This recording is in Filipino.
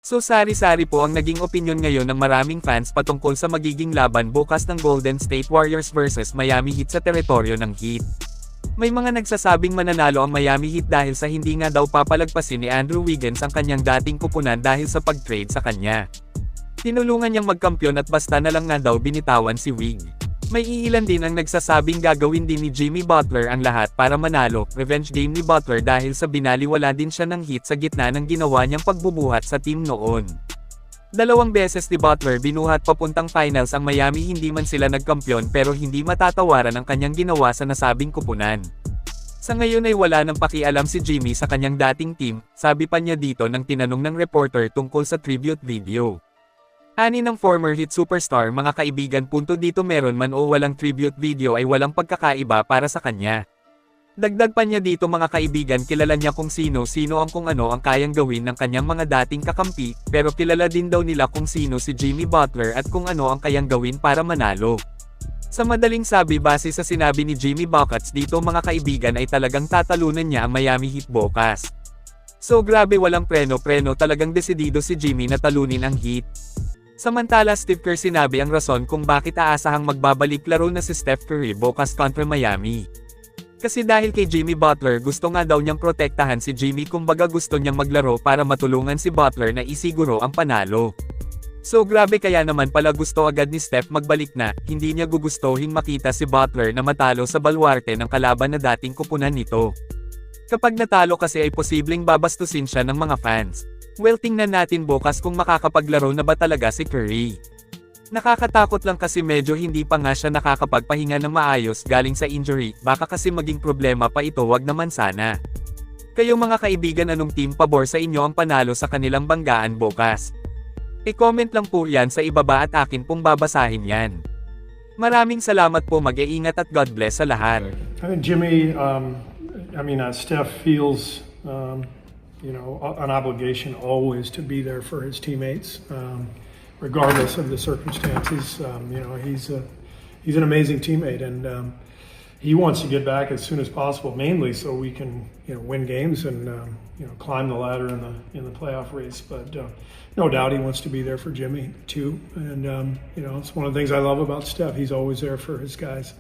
So sari-sari po ang naging opinyon ngayon ng maraming fans patungkol sa magiging laban bukas ng Golden State Warriors versus Miami Heat sa teritoryo ng Heat. May mga nagsasabing mananalo ang Miami Heat dahil sa hindi nga daw papalagpasin ni Andrew Wiggins ang kanyang dating kupunan dahil sa pag-trade sa kanya. Tinulungan niyang magkampiyon at basta na lang nga daw binitawan si Wig. May iilan din ang nagsasabing gagawin din ni Jimmy Butler ang lahat para manalo, revenge game ni Butler dahil sa binaliwala din siya ng Heat sa gitna ng ginawa niyang pagbubuhat sa team noon. 2 beses ni Butler binuhat papuntang finals ang Miami, hindi man sila nagkampiyon pero hindi matatawaran ang kanyang ginawa sa nasabing kupunan. Sa ngayon ay wala nang pakialam si Jimmy sa kanyang dating team, sabi pa niya dito nang tinanong ng reporter tungkol sa tribute video. Ani ng former Heat superstar, mga kaibigan, dito meron man o walang tribute video ay walang pagkakaiba para sa kanya. Dagdag pa niya dito, mga kaibigan, kilala niya kung sino-sino ang kung ano ang kayang gawin ng kanyang mga dating kakampi, pero kilala din daw nila kung sino si Jimmy Butler at kung ano ang kayang gawin para manalo. Sa madaling sabi, base sa sinabi ni Jimmy Buckets dito, mga kaibigan, ay talagang tatalunan niya ang Miami Heat bukas. So grabe, walang preno-preno, talagang desidido si Jimmy na talunin ang Heat. Samantala, Steve Kerr sinabi ang rason kung bakit aasahang magbabalik laro na si Steph Curry bukas kontra Miami. Kasi dahil kay Jimmy Butler, gusto nga daw niyang protektahan si Jimmy, kumbaga gusto niyang maglaro para matulungan si Butler na isiguro ang panalo. So grabe, kaya naman pala gusto agad ni Steph magbalik na, hindi niya gugustuhin makita si Butler na matalo sa balwarte ng kalaban na dating kupunan nito. Kapag natalo kasi ay posibleng babastusin siya ng mga fans. Well, tingnan natin bukas kung makakapaglaro na ba talaga si Curry. Nakakatakot lang kasi medyo hindi pa nga siya nakakapagpahinga ng maayos galing sa injury, baka kasi maging problema pa ito, wag naman sana. Kayo mga kaibigan, anong team pabor sa inyo ang panalo sa kanilang banggaan bukas? I-comment lang po yan sa ibaba at akin pong babasahin yan. Maraming salamat po, mag-iingat at God bless sa lahat. I think Jimmy, Steph feels, an obligation always to be there for his teammates, regardless of the circumstances. He's an amazing teammate, and he wants to get back as soon as possible, mainly so we can, win games and climb the ladder in the playoff race. But no doubt he wants to be there for Jimmy too, and it's one of the things I love about Steph. He's always there for his guys.